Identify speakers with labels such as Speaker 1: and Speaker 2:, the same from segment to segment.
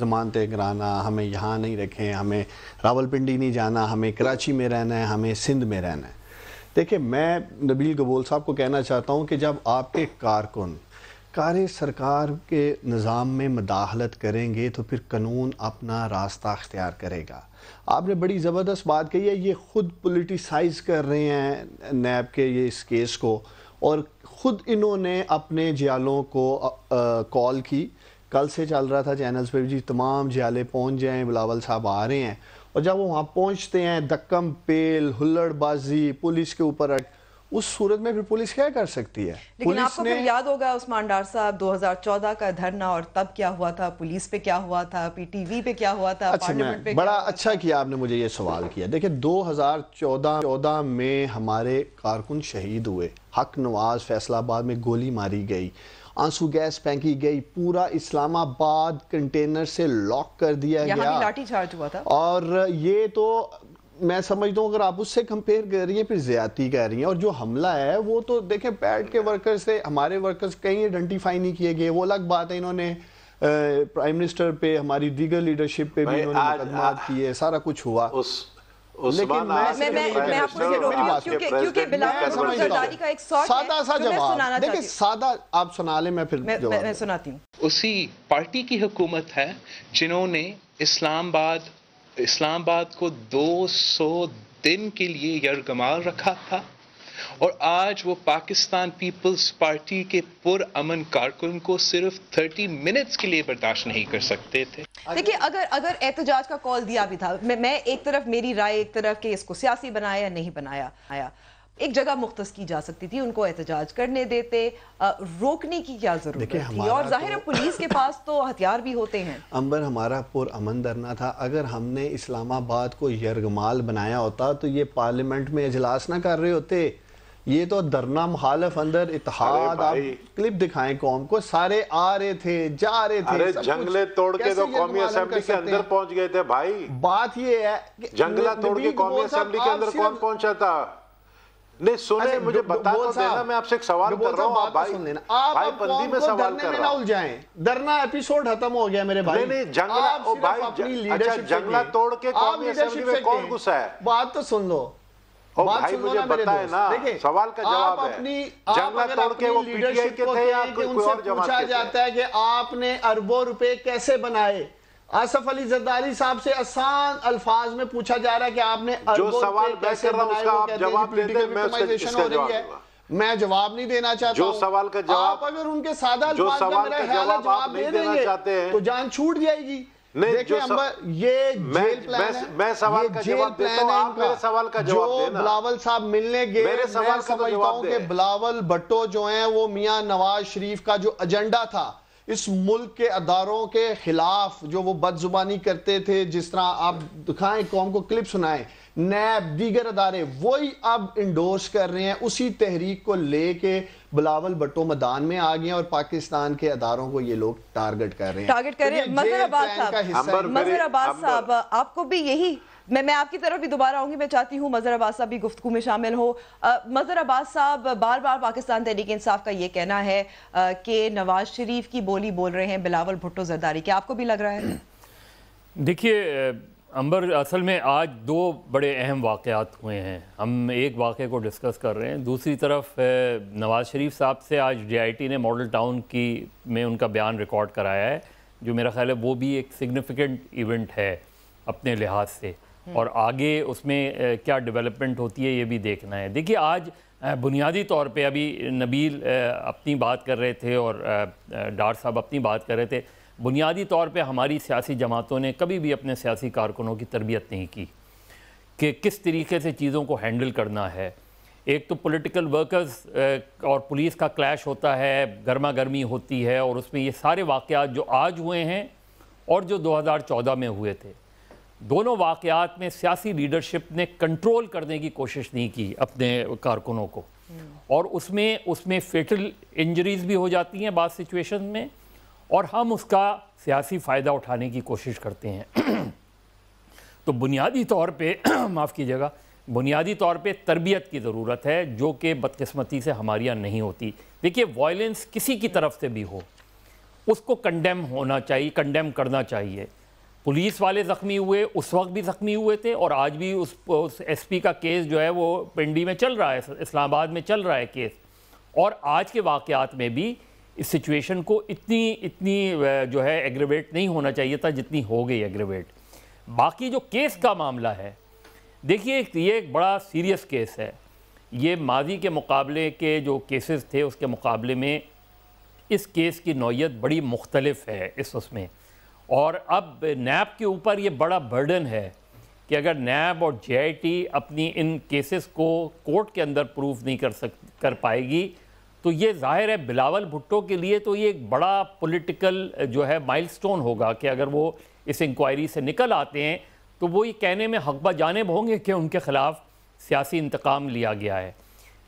Speaker 1: ضمانتیں کرانا، ہمیں یہاں نہیں رکھیں، ہمیں راولپنڈی نہیں جانا، ہمیں کراچی میں رہنا ہے، ہمیں سندھ میں رہنا ہے۔ دیکھیں میں نبیل گبول صاحب کو کہنا چاہتا ہوں کہ جب آپ کے کارکن کار سرکار کے نظام میں مداخلت کریں گے تو پھر قانون اپنا راستہ اختیار کرے گا۔ آپ نے بڑی زبردست بات کہی ہے، یہ خود پولیٹیسائز کر رہے ہیں نیب کے یہ اس کیس کو، اور خود انہوں نے اپنے جیالوں کو کال کی۔ کل سے چل رہا تھا چینلز پہ جی تمام جیالے پہنچ جائیں، بلاول صاحب آ رہے ہیں، اور جب وہ وہاں پہنچتے ہیں دکم پیل، ہلڑ بازی، پولیس کے اوپر اس صورت میں پھر پولیس کیا کر سکتی ہے؟
Speaker 2: لیکن آپ کو پھر یاد ہوگا عثمان ڈار صاحب 2014 کا دھرنا اور تب کیا ہوا تھا، پولیس پہ کیا ہوا تھا، پی ٹی وی پہ کیا ہوا تھا، پارلیمنٹ پہ
Speaker 1: بڑا اچھا کیا آپ نے مجھے یہ سوال کیا۔ دیکھیں 2014 میں ہمارے کارکن شہید ہوئے، حق نواز فیصل آباد میں گولی ماری گئی، آنسو گیس پھینکی گئی، پورا اسلام آباد کنٹینر سے لاک کر دیا گیا،
Speaker 2: یہاں بھی لاٹھی چارج ہوا تھا، اور
Speaker 1: یہ تو میں سمجھتا ہوں اگر آپ اس سے کمپیئر کر رہی ہیں پھر زیادتی کر رہی ہیں۔ اور جو حملہ ہے وہ تو دیکھیں پیڈ کے ورکرز سے، ہمارے ورکرز کہیں ایڈنٹیفائی نہیں کیے گئے، وہ الگ بات ہے، انہوں نے پرائم منسٹر پہ، ہماری دیگر لیڈرشپ پہ بھی انہوں نے مقدمات کیے، سارا کچھ ہوا۔
Speaker 2: لیکن میں آپ کو یہ روکوں کیونکہ بلاول بھٹو زرداری کا ایک ساتھ
Speaker 1: سادہ سا جواب دیکھیں، سادہ آپ سنا لیں، میں پھر
Speaker 2: میں سناتی ہوں۔
Speaker 3: اسی پارٹی کی حکومت ہے جنہوں نے اسلام آباد کو 200 دن کے لیے یرغمال رکھا تھا، اور آج وہ پاکستان پیپلز پارٹی کے پرامن کارکن کو صرف 30 منٹس کے لیے برداشت نہیں کر سکتے تھے۔
Speaker 2: دیکھیں اگر احتجاج کا کال دیا بھی تھا، میں ایک طرف میری رائے ایک طرف کہ اس کو سیاسی بنایا یا نہیں بنایا، ایک جگہ مختص کی جا سکتی تھی، ان کو احتجاج کرنے دیتے، روکنے کی کیا ضرورت تھی؟ اور ظاہر ہے پولیس کے پاس تو ہتھیار بھی ہوتے ہیں۔
Speaker 1: امبر ہمارا پرامن دھرنا تھا، اگر ہم نے اسلام آباد کو یرغمال بنایا ہوتا تو یہ پارلیمنٹ میں اجلاس نہ کر رہے ہوتے، یہ تو دھرنا مخالف اندر اتحاد، آپ کلپ دکھائیں قوم کو، سارے آ رہے تھے جا رہے تھے،
Speaker 4: ارے جنگلے توڑ کے تو قومی اسمبلی کے اندر پہنچ گئے تھے بھائی۔
Speaker 1: بات یہ ہے
Speaker 4: جنگلہ توڑ کے قومی اسمبلی کے اندر کون پہنچا تھا؟ نہیں سنیں، مجھے بتا تو دینا، میں آپ سے ایک سوال کر رہا ہوں، بھائی بندی میں سوال کر رہا ہوں۔
Speaker 1: دھرنا ایپیسوڈ ختم ہو گیا میرے بھائی۔
Speaker 4: نہیں جنگلہ توڑ کے قومی اسمبلی میں کون گھسا ہے؟
Speaker 1: بات تو سن لو،
Speaker 4: بھائی مجھے بتائے نا، سوال کا جواب ہے، جنگلہ توڑ کے وہ پی ٹی آئی کے تھے یا کوئی اور جماعت کے تھے؟
Speaker 1: پوچھا جاتا ہے کہ آپ نے اربوں روپے کیسے بنائے، آصف علی زرداری صاحب سے آسان الفاظ میں پوچھا جا رہا ہے کہ آپ نے
Speaker 4: جو سوال میں کر رہا ہوں اس کا آپ جواب دے دیں، میں اس کا جواب دوں گا۔
Speaker 1: میں جواب نہیں دینا چاہتا ہوں،
Speaker 4: جو سوال کا جواب
Speaker 1: آپ اگر ان کے سادہ الفاظ میں میرا خیال ہے جواب دے دیں گے تو جان چھوٹ جائے گی۔ دیکھیں یہ جیل پلان ہے،
Speaker 4: میں سوال کا جواب دیتا ہوں، آپ میرے سوال کا جواب دینا۔
Speaker 1: جو بلاول صاحب ملنے گئے، میں سمجھتا ہوں کہ بلاول بھٹو جو ہیں وہ میاں نواز شریف کا جو ایجنڈا تھا اس ملک کے اداروں کے خلاف، جو وہ بد زبانی کرتے تھے، جس طرح آپ دکھائیں قوم کو کلپ سنائیں، نیب دیگر ادارے وہی اب انڈورس کر رہے ہیں، اسی تحریک کو لے کے بلاول بھٹو میدان میں آ گئے اور پاکستان کے اداروں کو یہ لوگ ٹارگٹ کر رہے ہیں۔
Speaker 2: مظہر عباس صاحب آپ کو بھی یہی، میں آپ کی طرف بھی دوبارہ آؤں گی، میں چاہتی ہوں مظہر عباس صاحب بھی گفتگو میں شامل ہو۔ مظہر عباس صاحب، بار بار پاکستان تحریک انصاف کا یہ کہنا ہے کہ نواز شریف کی بولی بول رہے ہیں بلاول بھٹو زرداری، کیا آپ کو بھی لگ رہا ہے؟
Speaker 5: دیکھیے امبر، اصل میں آج دو بڑے اہم واقعات ہوئے ہیں، ہم ایک واقعے کو ڈسکس کر رہے ہیں، دوسری طرف نواز شریف صاحب سے آج ڈی آئی ٹی نے ماڈل ٹاؤن میں ان کا بیان ریکارڈ کرایا ہے، جو میرا خیال ہے وہ بھی ایک سگنیفیکنٹ ایونٹ ہے اپنے لحاظ سے، اور آگے اس میں کیا ڈیولپمنٹ ہوتی ہے یہ بھی دیکھنا ہے۔ دیکھیے آج بنیادی طور پہ ابھی نبیل اپنی بات کر رہے تھے اور ڈار صاحب اپنی بات کر رہے تھے، بنیادی طور پہ ہماری سیاسی جماعتوں نے کبھی بھی اپنے سیاسی کارکنوں کی تربیت نہیں کی کہ کس طریقے سے چیزوں کو ہینڈل کرنا ہے۔ ایک تو پولیٹیکل ورکرز اور پولیس کا کلیش ہوتا ہے، گرما گرمی ہوتی ہے، اور اس میں یہ سارے واقعات جو آج ہوئے ہیں اور جو 2014 میں ہوئے تھے، دونوں واقعات میں سیاسی لیڈرشپ نے کنٹرول کرنے کی کوشش نہیں کی اپنے کارکنوں کو، اور اس میں فیٹل انجریز بھی ہو جاتی ہیں بعض سچویشن میں، اور ہم اس کا سیاسی فائدہ اٹھانے کی کوشش کرتے ہیں۔ تو بنیادی طور پہ معاف کیجیے گا، بنیادی طور پہ تربیت کی ضرورت ہے، جو کہ بدقسمتی سے ہمارے یہاں نہیں ہوتی۔ دیکھیے وائلنس کسی کی طرف سے بھی ہو، اس کو کنڈیم ہونا چاہیے, کنڈیم کرنا چاہیے. پولیس والے زخمی ہوئے, اس وقت بھی زخمی ہوئے تھے, اور آج بھی اس ایس پی کا کیس جو ہے وہ پنڈی میں چل رہا ہے, اسلام آباد میں چل رہا ہے کیس. اور آج کے واقعات میں بھی اس سچویشن کو اتنی جو ہے ایگریویٹ نہیں ہونا چاہیے تھا جتنی ہو گئی ایگریویٹ. باقی جو کیس کا معاملہ ہے, دیکھیے یہ ایک بڑا سیریس کیس ہے. یہ ماضی کے مقابلے کے جو کیسز تھے اس کے مقابلے میں اس کیس کی نوعیت بڑی مختلف ہے اس میں. اور اب نیب کے اوپر یہ بڑا برڈن ہے کہ اگر نیب اور جے آئی ٹی اپنی ان کیسز کو کورٹ کے اندر پروف نہیں کر پائے گی تو یہ ظاہر ہے بلاول بھٹو کے لیے تو یہ ایک بڑا پولیٹیکل جو ہے مائل سٹون ہوگا کہ اگر وہ اس انکوائری سے نکل آتے ہیں تو وہ یہ کہنے میں حق بجانب ہوں گے کہ ان کے خلاف سیاسی انتقام لیا گیا ہے.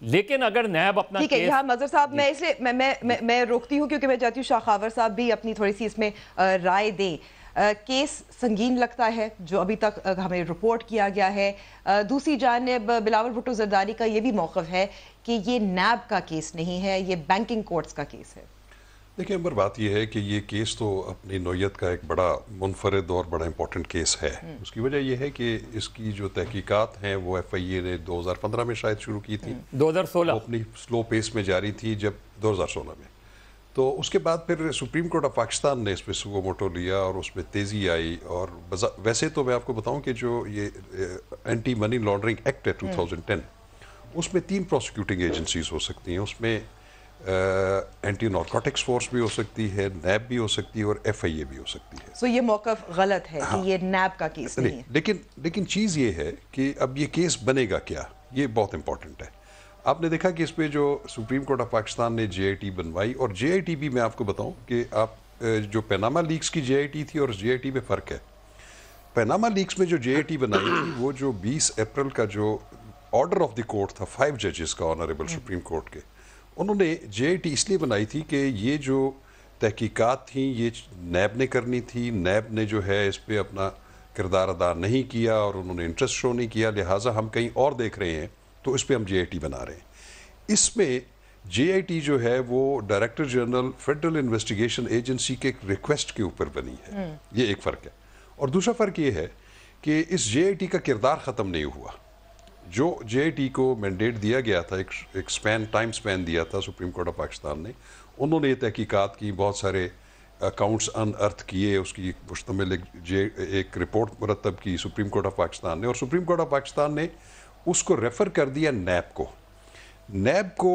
Speaker 5: لیکن اگر نیب اپنا
Speaker 2: ٹھیک ہے, یہاں مظہر صاحب میں اس لیے میں روکتی ہوں کیونکہ میں چاہتی ہوں شاخاور صاحب بھی اپنی تھوڑی سی اس میں رائے دیں. کیس سنگین لگتا ہے جو ابھی تک ہمیں رپورٹ کیا گیا ہے. دوسری جانب بلاول بھٹو زرداری کا یہ بھی موقف ہے کہ یہ نیب کا کیس نہیں ہے, یہ بینکنگ کورٹس کا کیس ہے.
Speaker 6: دیکھیں عمر, بات یہ ہے کہ یہ کیس تو اپنی نوعیت کا ایک بڑا منفرد اور بڑا امپورٹنٹ کیس ہے. اس کی وجہ یہ ہے کہ اس کی جو تحقیقات ہیں وہ ایف آئی اے نے 2015 میں شاید شروع کی تھی,
Speaker 5: 2016
Speaker 6: اپنی سلو پیس میں جاری تھی جب 2016 میں. تو اس کے بعد پھر سپریم کورٹ آف پاکستان نے اس پہ سو موٹو لیا اور اس میں تیزی آئی. اور ویسے تو میں آپ کو بتاؤں کہ جو یہ اینٹی منی لانڈرنگ ایکٹ ہے 2010, اس میں 3 پروسیکیوٹنگ ایجنسیز ہو سکتی ہیں. اس میں اینٹی نارکوٹکس فورس بھی ہو سکتی ہے, نیب بھی ہو سکتی ہے, اور ایف آئی اے بھی ہو سکتی ہے.
Speaker 2: سو یہ موقف غلط ہے کہ یہ نیب کا کیس نہیں ہے.
Speaker 6: لیکن چیز یہ ہے کہ اب یہ کیس بنے گا کیا, یہ بہت امپورٹنٹ ہے. آپ نے دیکھا کہ اس پہ جو سپریم کورٹ آف پاکستان نے جے آئی ٹی بنوائی, اور جے آئی ٹی بھی میں آپ کو بتاؤں کہ آپ جو پیناما لیکس کی جے آئی ٹی تھی اور جے آئی ٹی میں فرق ہے. پیناما لیکس میں جو جے آئی ٹی بنائی تھی وہ جو 20 اپریل کا جو آرڈر آف دی کورٹ تھا 5 ججز کا آنریبل سپریم کورٹ کے, انہوں نے جے آئی ٹی اس لیے بنائی تھی کہ یہ جو تحقیقات تھیں یہ نیب نے کرنی تھی. نیب نے جو ہے اس پہ اپنا کردار ادا نہیں کیا اور انہوں نے انٹرسٹ شو نہیں کیا, لہٰذا ہم کہیں اور دیکھ رہے ہیں تو اس پہ ہم جے آئی ٹی بنا رہے ہیں. اس میں جے آئی ٹی جو ہے وہ director general federal investigation agency کے ریکویسٹ کے اوپر بنی ہے. یہ ایک فرق ہے. اور دوسرا فرق یہ ہے کہ اس جے آئی ٹی کا کردار ختم نہیں ہوا. جو جے آئی ٹی کو مینڈیٹ دیا گیا تھا, ایک ٹائم سپین دیا تھا سپریم کورٹ آف پاکستان نے, انہوں نے یہ تحقیقات کی, بہت سارے اکاؤنٹس انارتھ کیے, اس کی مشتمل ایک رپورٹ مرتب کی سپریم کورٹ آف پاکستان نے, اور سپریم کورٹ آف پاکستان نے اس کو ریفر کر دیا نیب کو. نیب کو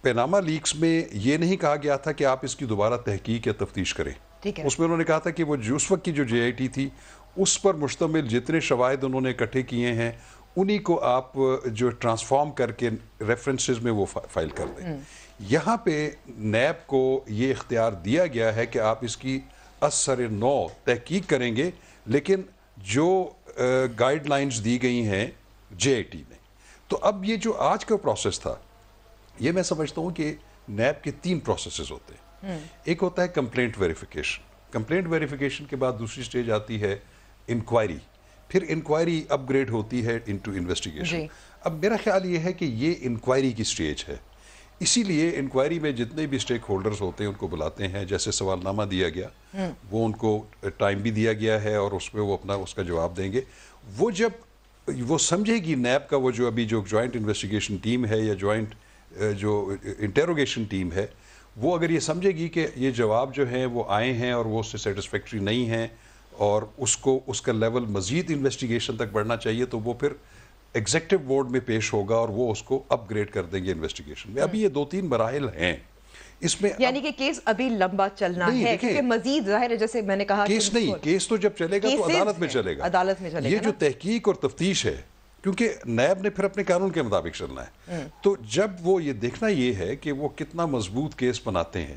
Speaker 6: پیناما لیکس میں یہ نہیں کہا گیا تھا کہ آپ اس کی دوبارہ تحقیق یا تفتیش کریں. اس میں انہوں نے کہا تھا کہ وہ اس وقت کی جو جے آئی ٹی تھی اس پر مشتمل جتنے شواہد انہوں نے اکٹھے کیے ہیں انہی کو آپ جو ٹرانسفارم کر کے ریفرنسز میں وہ فائل کر دیں. یہاں پہ نیب کو یہ اختیار دیا گیا ہے کہ آپ اس کی اثر نو تحقیق کریں گے, لیکن جو گائیڈ لائنز دی گئی ہیں جے آئی ٹی نے. تو اب یہ جو آج کا پروسیس تھا, یہ میں سمجھتا ہوں کہ نیب کے 3 پروسیسز ہوتے ہیں. ایک ہوتا ہے کمپلینٹ ویریفیکیشن. کمپلینٹ ویریفیکیشن کے بعد دوسری سٹیج آتی ہے انکوائری. پھر انکوائری اپ گریڈ ہوتی ہے انٹو انویسٹیگیشن. اب میرا خیال یہ ہے کہ یہ انکوائری کی سٹیج ہے, اسی لیے انکوائری میں جتنے بھی سٹیک ہولڈرز ہوتے ہیں ان کو بلاتے ہیں. جیسے سوال نامہ دیا گیا, وہ ان کو ٹائم بھی دیا گیا ہے اور اس میں وہ اپنا اس کا جواب دیں گے. وہ جب وہ سمجھے گی نیب کا وہ جو ابھی جو جوائنٹ انویسٹیگیشن ٹیم ہے یا جوائنٹ جو انٹیروگیشن ٹیم ہے, وہ اگر یہ سمجھے گی کہ یہ جواب جو ہیں وہ آئے ہیں اور وہ اس سے سیٹسفیکٹری نہیں ہیں اور اس کا لیول مزید انویسٹیگیشن تک بڑھنا چاہیے, تو وہ پھر ایگزیکٹو بورڈ میں پیش ہوگا اور وہ اس کو اپ گریڈ کر دیں گے انویسٹیگیشن میں. ابھی یہ 2-3 مراحل ہیں اس میں,
Speaker 2: یعنی کہ کیس ابھی لمبا چلنا ہے کیونکہ مزید ظاہر ہے جیسے میں نے کہا
Speaker 6: کیس نہیں, کیس تو جب چلے گا تو عدالت میں چلے گا.
Speaker 2: عدالت میں چلے گا.
Speaker 6: یہ جو تحقیق اور تفتیش ہے, کیونکہ نیب نے پھر اپنے قانون کے مطابق چلنا ہے, تو جب وہ یہ دیکھنا یہ ہے کہ وہ کتنا مضبوط کیس بناتے ہیں.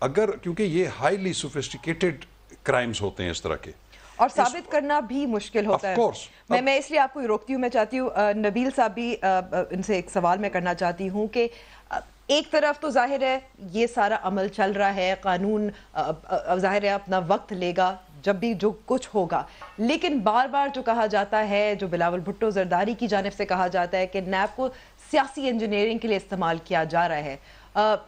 Speaker 6: اگر کیونکہ یہ ہائیلی سوفسٹیکیٹڈ کرائمز ہوتے ہیں اس طرح کے,
Speaker 2: اور ثابت کرنا بھی مشکل ہوتا ہے. میں اس لیے آپ کو روکتی ہوں. میں چاہتی ہوں نبیل صاحب بھی ان سے ایک سوال میں کرنا چاہتی ہوں کہ ایک طرف تو ظاہر ہے یہ سارا عمل چل رہا ہے, قانون ظاہر ہے اپنا وقت لے گا, جب بھی جو کچھ ہوگا. لیکن بار بار جو کہا جاتا ہے, جو بلاول بھٹو زرداری کی جانب سے کہا جاتا ہے کہ نیب کو سیاسی انجینئرنگ کے لیے استعمال کیا جا رہا ہے.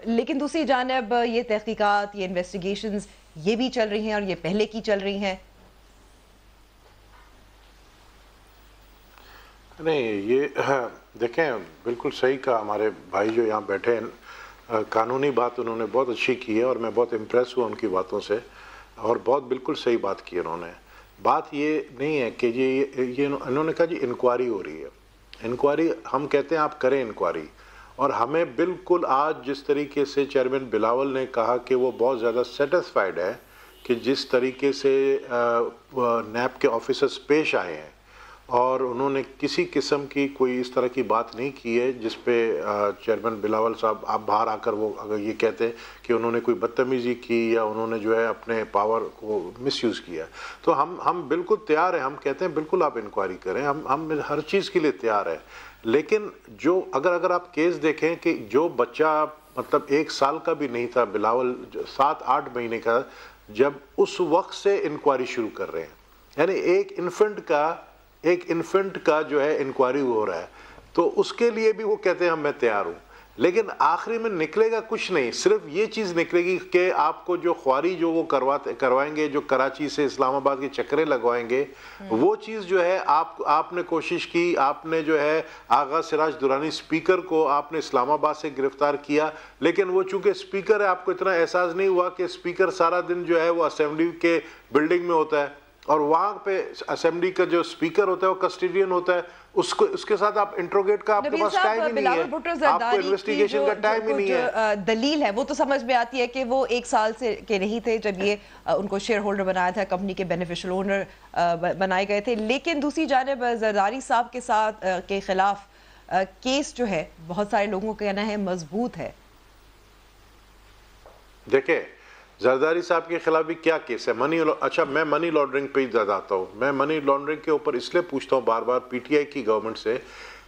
Speaker 2: لیکن دوسری جانب یہ تحقیقات, یہ انویسٹیگیشنز یہ بھی چل رہی ہیں اور یہ پہلے کی چل رہی ہیں.
Speaker 4: نہیں, یہ دیکھیں بالکل صحیح کہا ہمارے بھائی جو یہاں بیٹھے ہیں. قانونی بات انہوں نے بہت اچھی کی ہے اور میں بہت امپریس ہوا ان کی باتوں سے, اور بہت بالکل صحیح بات کی انہوں نے. بات یہ نہیں ہے کہ یہ انہوں نے کہا جی انکوائری ہو رہی ہے. انکوائری ہم کہتے ہیں آپ کریں انکوائری, اور ہمیں بالکل آج جس طریقے سے چیئرمین بلاول نے کہا کہ وہ بہت زیادہ سیٹسفائیڈ ہے کہ جس طریقے سے نیب کے آفیسرز پیش آئے ہیں, اور انہوں نے کسی قسم کی کوئی اس طرح کی بات نہیں کی ہے جس پہ چیئرمین بلاول صاحب آپ باہر آ کر وہ اگر یہ کہتے کہ انہوں نے کوئی بدتمیزی کی یا انہوں نے جو ہے اپنے پاور کو مس یوز کیا. تو ہم بالکل تیار ہیں, ہم کہتے ہیں بالکل آپ انکوائری کریں, ہم ہر چیز کے لیے تیار ہیں. لیکن جو اگر آپ کیس دیکھیں کہ جو بچہ مطلب 1 سال کا بھی نہیں تھا, بلاول 7-8 مہینے کا, جب اس وقت سے انکوائری شروع کر رہے ہیں, یعنی ایک انفنٹ کا جو ہے انکوائری ہو رہا ہے, تو اس کے لیے بھی وہ کہتے ہیں میں تیار ہوں. لیکن آخری میں نکلے گا کچھ نہیں, صرف یہ چیز نکلے گی کہ آپ کو جو خواری جو وہ کروائیں گے, جو کراچی سے اسلام آباد کے چکرے لگوائیں گے, وہ چیز جو ہے آپ نے کوشش کی, آپ نے جو ہے آغا سراج درانی اسپیکر کو آپ نے اسلام آباد سے گرفتار کیا, لیکن وہ چونکہ اسپیکر ہے آپ کو اتنا احساس نہیں ہوا کہ اسپیکر سارا دن جو ہے وہ اسمبلی کے بلڈنگ میں ہوتا ہے, اور وہاں پہ اسمبلی کا جو اسپیکر ہوتا ہے وہ کسٹیڈین ہوتا ہے, اس کے ساتھ آپ انٹروگیٹ کا آپ کے پاس ٹائم ہی نہیں ہے, آپ کو انویسٹیگیشن کا ٹائم ہی نہیں ہے.
Speaker 2: دلیل ہے وہ تو سمجھ میں آتی ہے کہ وہ 1 سال سے کے نہیں تھے جب یہ ان کو شیئر ہولڈر بنایا تھا, کمپنی کے بینیفیشل اونر بنائے گئے تھے. لیکن دوسری جانب زرداری صاحب کے خلاف کیس جو ہے بہت سارے لوگوں کا کہنا ہے مضبوط ہے.
Speaker 4: دیکھیں زرداری صاحب کے خلاف بھی کیا کیس ہے, اچھا میں منی لانڈرنگ پہ ہی جاتا ہوں. میں منی لانڈرنگ کے اوپر اس لیے پوچھتا ہوں بار بار پی ٹی آئی کی گورنمنٹ سے,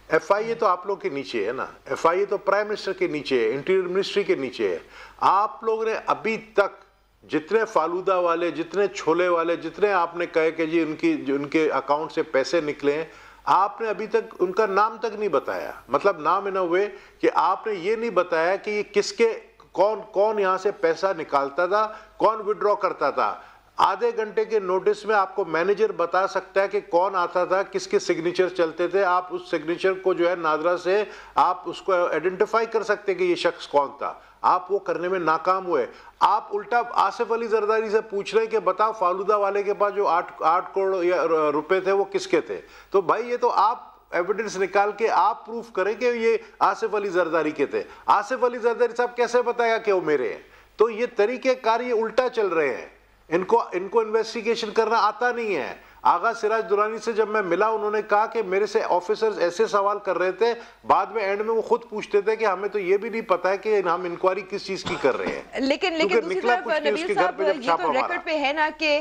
Speaker 4: ایف آئی اے تو آپ لوگ کے نیچے ہے نا, ایف آئی اے تو پرائم منسٹر کے نیچے ہے, انٹیریئر منسٹری کے نیچے ہے. آپ لوگ نے ابھی تک جتنے فالودہ والے, جتنے چھولے والے, جتنے آپ نے کہے کہ جی ان کے اکاؤنٹ سے پیسے نکلے ہیں, آپ نے ابھی تک ان کا نام تک نہیں بتایا. مطلب نام ان اے وے کہ آپ نے یہ نہیں بتایا کہ یہ کس کے کون یہاں سے پیسہ نکالتا تھا, کون وڈرا کرتا تھا. آدھے گھنٹے کے نوٹس میں آپ کو مینیجر بتا سکتا ہے کہ کون آتا تھا, کس کے سگنیچر چلتے تھے. آپ اس سگنیچر کو جو ہے نادرا سے آپ اس کو آئیڈینٹیفائی کر سکتے کہ یہ شخص کون تھا. آپ وہ کرنے میں ناکام ہوئے. آپ الٹا آصف علی زرداری سے پوچھ رہے ہیں کہ بتاؤ فالودہ والے کے پاس جو 8 کروڑ روپے تھے وہ کس کے تھے. تو بھائی یہ تو آپ ایویڈنس نکال کے آپ پروف کریں کہ یہ آصف علی زرداری کے تھے. آصف علی زرداری صاحب کیسے بتائے گا کہ وہ میرے ہیں؟ تو یہ طریقہ کار یہ الٹا چل رہے ہیں. ان کو انویسٹیگیشن کرنا آتا نہیں ہے. آغا سراج درانی سے جب میں ملا, انہوں نے کہا کہ میرے سے آفیسرز ایسے سوال کر رہے تھے, بعد میں اینڈ میں وہ خود پوچھتے تھے کہ ہمیں تو یہ بھی نہیں پتا ہے کہ ہم انکوائری کس چیز کی کر رہے ہیں.
Speaker 2: لیکن دوسری طرف نبیل صاحب یہ تو ریکارڈ پہ ہے نا کہ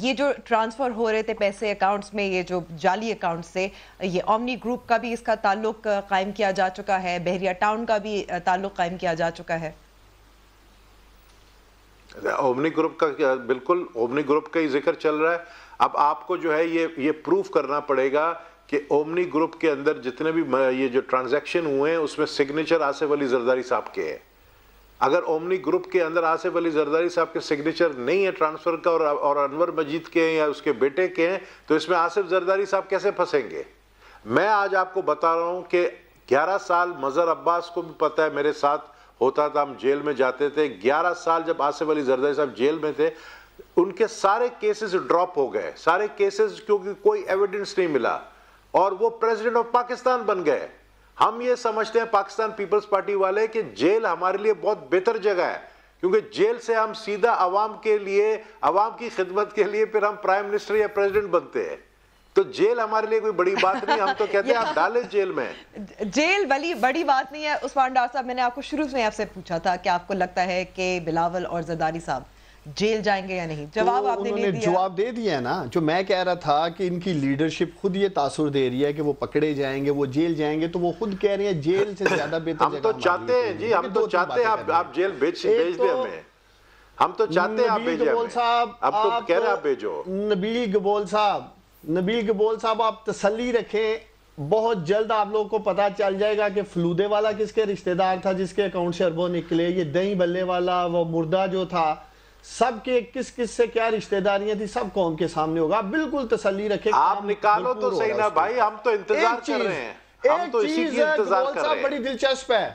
Speaker 2: یہ جو ٹرانسفر ہو رہے تھے پیسے اکاؤنٹس میں, یہ جو جعلی اکاؤنٹ سے, یہ اومنی گروپ کا بھی اس کا تعلق قائم کیا جا چکا ہے, بحریہ ٹاؤن کا بھی تعلق قائم کیا جا چکا ہے.
Speaker 4: اومنی گروپ کا بالکل اومنی گروپ کا ہی ذکر چل رہا ہے. اب آپ کو جو ہے یہ پروف کرنا پڑے گا کہ اومنی گروپ کے اندر جتنے بھی یہ جو ٹرانزیکشن ہوئے ہیں اس میں سگنیچر آصف علی زرداری صاحب کے ہے. اگر اومنی گروپ کے اندر آصف علی زرداری صاحب کے سگنیچر نہیں ہے ٹرانسفر کا, اور انور مجید کے ہیں یا اس کے بیٹے کے ہیں, تو اس میں آصف زرداری صاحب کیسے پھنسیں گے؟ میں آج آپ کو بتا رہا ہوں کہ 11 سال مظہر عباس کو بھی پتہ ہے, میرے ساتھ ہوتا تھا, ہم جیل میں جاتے تھے. 11 سال جب آصف علی زرداری صاحب جیل میں تھے, ان کے سارے کیسز ڈراپ ہو گئے, سارے کیسز, کیونکہ کوئی ایویڈنس نہیں ملا, اور وہ پریزیڈنٹ آف پاکستان بن گئے. ہم یہ سمجھتے ہیں پاکستان پیپلز پارٹی والے کہ جیل ہمارے لیے بہت بہتر جگہ ہے, کیونکہ جیل سے ہم سیدھا عوام کے لیے, عوام کی خدمت کے لیے پھر ہم پرائم منسٹر یا پریزیڈنٹ بنتے ہیں. تو جیل ہمارے لیے کوئی بڑی بات نہیں, ہم تو کہتے ہیں آپ ڈالیں جیل میں.
Speaker 2: جیل بڑی بات نہیں ہے. عثمان ڈار صاحب, میں نے آپ کو شروع میں آپ سے پوچھا تھا کہ آپ کو لگتا ہے کہ بلاول اور زرداری صاحب جیل جائیں گے یا نہیں, جواب آپ نے دے دیا.
Speaker 1: جواب دے دیا نا. جو میں کہہ رہا تھا کہ ان کی لیڈرشپ خود یہ تاثر دے رہی ہے کہ وہ پکڑے جائیں گے, وہ جیل جائیں گے, تو وہ خود کہہ رہے ہیں جیل سے زیادہ بہتر
Speaker 4: ہم تو چاہتے ہیں جی, ہم تو چاہتے ہیں آپ جیل بھیج دیں ہمیں. ہم تو چاہتے ہیں آپ بھیجیں اب تو کہہ رہے آپ بھیجو.
Speaker 1: نبیل گبول صاحب آپ تسلی رکھیں, بہت جلد آپ لوگوں کو پتا چل جائے گا کہ فلودے والا کس کے رشتہ دار تھا جس کے اکاؤنٹ سے اربوں نکلے, یہ دہی بلے والا, وہ مردہ جو تھا, سب کے کس کس سے کیا رشتہ داریاں تھی سب قوم کے سامنے ہوگا. بالکل تسلی رکھیں,
Speaker 4: آپ نکالو تو صحیح نا بھائی, ہم تو انتظار کر رہے ہیں, ہم تو اسی کی انتظار کر رہے ہیں.
Speaker 1: بڑی دلچسپ ہے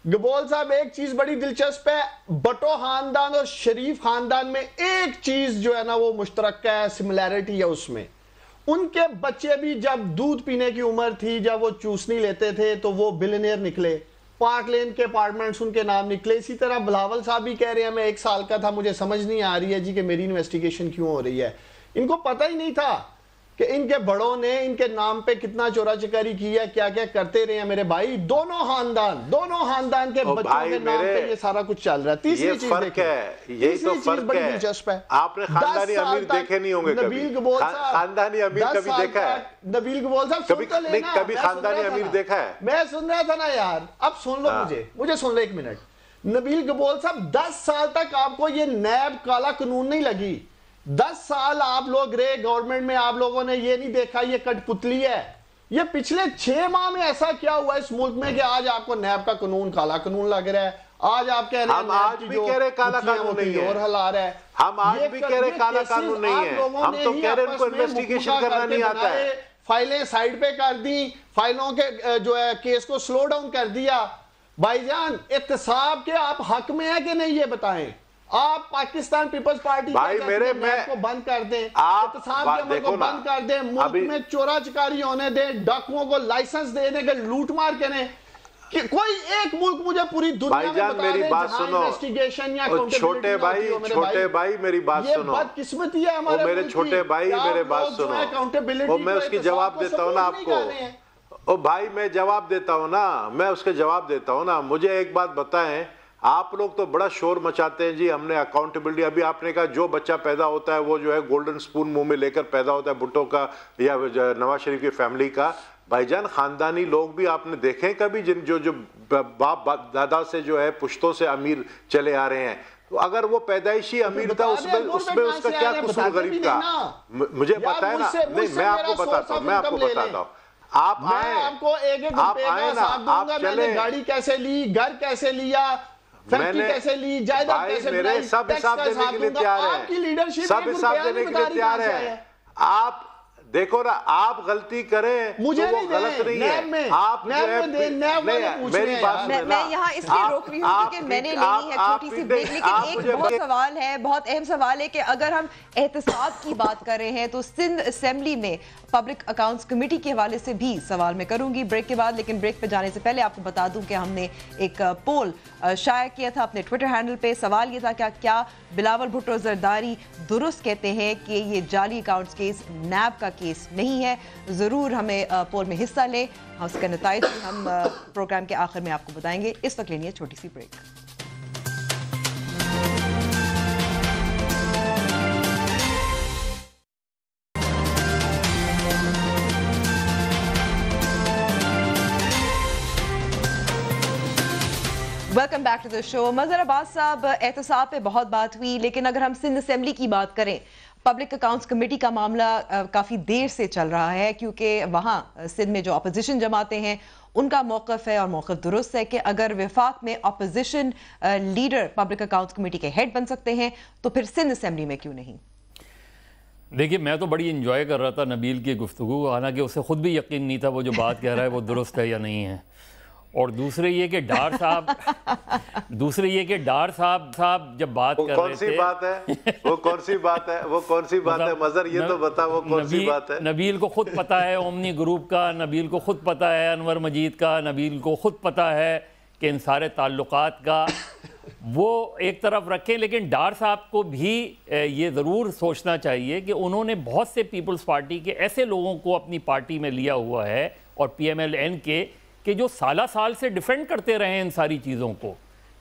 Speaker 1: گبول صاحب, ایک چیز بڑی دلچسپ ہے, بٹو خاندان اور شریف خاندان میں ایک چیز جو ہے نا وہ مشترکہ ہے, سملیرٹی ہے اس میں. ان کے بچے بھی جب دودھ پینے کی عمر تھی, جب وہ چوسنی لیتے تھے تو وہ بلینئر نکلے, پارک لین کے اپارٹمنٹس ان کے نام نکلے. اسی طرح بلاول صاحب بھی کہہ رہے ہیں میں 1 سال کا تھا, مجھے سمجھ نہیں آ رہی ہے جی کہ میری انویسٹیگیشن کیوں ہو رہی ہے. ان کو پتہ ہی نہیں تھا کہ ان کے بڑوں نے ان کے نام پہ کتنا چورا چکاری کی ہے, کیا کیا کرتے رہے ہیں میرے بھائی. دونوں خاندان کے بچوں کے نام پہ یہ سارا کچھ چل رہا ہے. تیسری چیز دیکھیں,
Speaker 4: یہی تو فرق ہے. آپ نے خاندانی امیر دیکھے نہیں ہوں گے کبھی, خاندانی امیر کبھی دیکھا ہے؟
Speaker 1: نبیل گبول صاحب
Speaker 4: کبھی خاندانی امیر دیکھا ہے؟
Speaker 1: میں سن رہا تھا نا یار, اب سن لو مجھے سن لو 1 منٹ. نبیل گبول صاحب 10 سال تک آپ کو یہ نیب کالا قانون نہیں لگی. 10 سال آپ لوگ رہے گورنمنٹ میں, آپ لوگوں نے یہ نہیں دیکھا یہ کٹ پتلی ہے. یہ پچھلے 6 ماہ میں ایسا کیا ہوا اس ملک میں کہ آج آپ کو نیب کا قانون کالا قانون لگ رہا ہے. آج آپ کہہ رہے ہیں
Speaker 4: ہم آج بھی کہہ رہے کالا قانون نہیں ہے,
Speaker 1: اور ہلا رہا ہے.
Speaker 4: ہم آج بھی کہہ رہے کالا قانون نہیں ہے, ہم تو کہہ رہے ان کو انویسٹیگیشن کرنا نہیں آتا ہے.
Speaker 1: فائلیں سائیڈ پہ کر دی, فائلوں کے جو ہے کیس کو سلو ڈاؤن کر دیا. بھائی جان احتساب کے آپ حق میں ہیں کہ نہیں یہ بتائیں. آپ پاکستان پیپلز پارٹی کو بند کر دیں, احتساب کے عمل کو بند کر دیں, ملک میں چورا چکاری ہونے دیں, ڈاکوؤں کو لائسنس دینے کے لوٹ مار کریں. کہ کوئی ایک ملک مجھے پوری دنیا میں بتا دے جہاں انویسٹیگیشن یا
Speaker 4: چھوٹے بھائی میری بات سنو,
Speaker 1: یہ بدقسمتی ہے ہمارے
Speaker 4: میرے چھوٹے بھائی میرے بات سنو, میں اس کی جواب دیتا ہوں نا آپ کو. او بھائی میں جواب دیتا ہوں نا, میں اس کے جواب دیتا ہوں نا. مجھے ایک بات بتائیں, آپ لوگ تو بڑا شور مچاتے ہیں جی ہم نے اکاؤنٹیبلٹی. ابھی آپ نے کہا جو بچہ پیدا ہوتا ہے وہ جو ہے گولڈن سپون منہ میں لے کر پیدا ہوتا ہے, بھٹو کا یا نواز شریف کی فیملی کا. بھائی جان خاندانی لوگ بھی آپ نے دیکھیں کبھی جن جو باپ دادا سے جو ہے پشتوں سے امیر چلے آ رہے ہیں, تو اگر وہ پیدائشی امیر تھا اس میں اس کا کیا قصور غریب کا؟ مجھے پتا ہے نا, نہیں میں آپ کو بتاتا ہوں, آپ آئیں نا, آپ چلیں.
Speaker 1: گاڑی کیسے لی, گھر کیسے لیا, فیکٹری کیسے لی, جائیداد کیسے
Speaker 4: میرے سب حساب دینے کے لیے تیار ہیں, سب حساب دینے کے لیے تیار ہیں. آپ دیکھو نا, آپ غلطی کریں تو وہ غلط نہیں ہے. آپ میری بات سنیں,
Speaker 2: میں یہاں اس لیے روک رہی ہوں کیونکہ میں نے لینی ہے چھوٹی سی بریک, لیکن ایک بہت سوال ہے, بہت اہم سوال ہے کہ اگر ہم احتساب کی بات کر رہے ہیں تو سندھ اسمبلی میں پبلک اکاؤنٹس کمیٹی کے حوالے سے بھی سوال میں کروں گی بریک کے بعد. لیکن بریک پہ جانے سے پہلے آپ کو بتا دوں کہ ہم نے ایک پول شائع کیا تھا اپنے ٹویٹر ہینڈل پہ. سوال یہ تھا کہ کیا بلاول بھٹو زرداری درست کہتے ہیں کہ یہ جعلی اکاؤنٹس کیس نیب کا کیس نہیں ہے؟ ضرور ہمیں پول میں حصہ لیں, اس کا نتائج ہم پروگرام کے آخر میں آپ کو بتائیں گے. اس وقت لینی ہے چھوٹی سی break. Welcome back to the show. Mazhar Abbas صاحب, احتساب پہ بہت بات ہوئی, لیکن اگر ہم سندھ اسمبلی کی بات کریں, پبلک اکاؤنٹس کمیٹی کا معاملہ کافی دیر سے چل رہا ہے کیونکہ وہاں سندھ میں جو اپوزیشن جماعتیں ہیں ان کا موقف ہے اور موقف درست ہے کہ اگر وفاق میں opposition leader public accounts committee کے ہیڈ بن سکتے ہیں تو پھر سندھ اسمبلی میں کیوں نہیں؟
Speaker 5: دیکھیے میں تو بڑی انجوائے کر رہا تھا نبیل کی گفتگو, حالانکہ اسے خود بھی یقین نہیں تھا وہ جو بات کہہ رہا ہے وہ درست ہے یا نہیں ہے. اور دوسرے یہ کہ ڈار صاحب جب بات کر رہے تھے,
Speaker 4: کون سی بات ہے مظہر, یہ تو بتا وہ کون سی بات ہے.
Speaker 5: نبیل کو خود پتا ہے اومنی گروپ کا, نبیل کو خود پتا ہے انور مجید کا, نبیل کو خود پتا ہے کہ ان سارے تعلقات کا, وہ ایک طرف رکھیں. لیکن ڈار صاحب کو بھی یہ ضرور سوچنا چاہیے کہ انہوں نے بہت سے پیپلز پارٹی کے ایسے لوگوں کو اپنی پارٹی میں لیا ہوا ہے, اور پی ایم ایل این کے, کہ جو سالہ سال سے ڈیفینڈ کرتے رہے ہیں ان ساری چیزوں کو.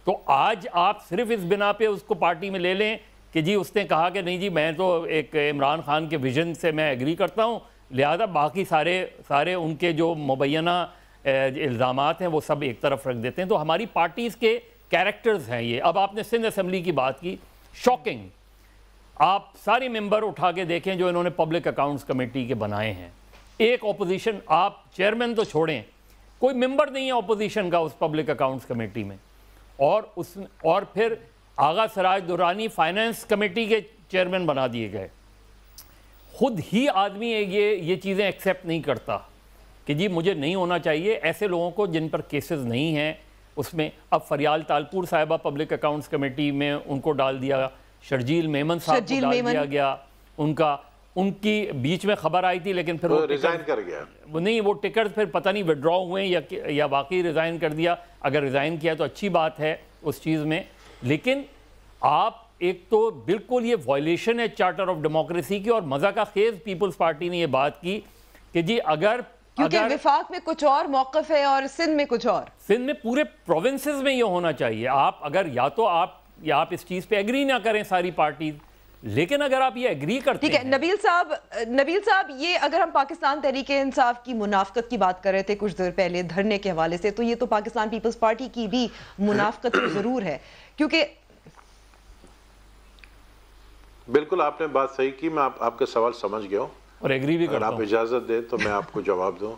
Speaker 5: تو آج آپ صرف اس بنا پہ اس کو پارٹی میں لے لیں کہ جی اس نے کہا کہ نہیں جی میں تو ایک عمران خان کے ویژن سے میں ایگری کرتا ہوں, لہذا باقی سارے ان کے جو مبینہ الزامات ہیں وہ سب ایک طرف رکھ دیتے ہیں. تو ہماری پارٹیز کے کیریکٹرز ہیں یہ. اب آپ نے سندھ اسمبلی کی بات کی, شاکنگ. آپ سارے ممبر اٹھا کے دیکھیں جو انہوں نے پبلک اکاؤنٹس کمیٹی کے بنائے ہیں. ایک اپوزیشن, آپ چیئرمین تو چھوڑیں, کوئی ممبر نہیں ہے اپوزیشن کا اس پبلک اکاؤنٹس کمیٹی میں. اور پھر آغا سراج درانی فائنانس کمیٹی کے چیئرمین بنا دیے گئے. خود ہی آدمی یہ چیزیں ایکسیپٹ نہیں کرتا کہ جی مجھے نہیں ہونا چاہیے. ایسے لوگوں کو جن پر کیسز نہیں ہیں اس میں, اب فریال تالپور صاحبہ پبلک اکاؤنٹس کمیٹی میں ان کو ڈال دیا, شرجیل میمن صاحب کو ڈال دیا گیا. ان کی بیچ میں خبر آئی تھی لیکن پھر وہ
Speaker 4: ریزائن کر گیا.
Speaker 5: نہیں, وہ ٹکٹ پھر پتہ نہیں وڈرا ہوئے یا واقعی ریزائن کر دیا. اگر ریزائن کیا تو اچھی بات ہے اس چیز میں. لیکن آپ ایک تو بالکل یہ وائلیشن ہے چارٹر آف ڈیموکریسی کی, اور مزہ کا خیز پیپلز پارٹی نے یہ بات کی کہ جی
Speaker 2: کیونکہ وفاق میں کچھ اور موقف ہے اور سندھ میں کچھ اور.
Speaker 5: سندھ میں پورے پروونسز میں یہ ہونا چاہیے. آپ اگر یا تو آپ اس چیز پہ ایگری نہ کریں ساری پارٹیز, لیکن اگر آپ یہ ایگری کرتے ہیں.
Speaker 2: ٹھیک ہے نبیل صاحب, یہ اگر ہم پاکستان تحریک انصاف کی منافقت کی بات کر رہے تھے کچھ دیر پہلے دھرنے کے حوالے سے, تو یہ تو پاکستان پیپلز پارٹی کی بھی منافقت ضرور ہے. کیونکہ
Speaker 4: بالکل آپ نے بات صحیح کی. میں آپ کا سوال سمجھ گیا ہوں
Speaker 5: اور ایگری بھی کرتا ہوں.
Speaker 4: اگر آپ اجازت دیں تو میں آپ کو جواب دوں.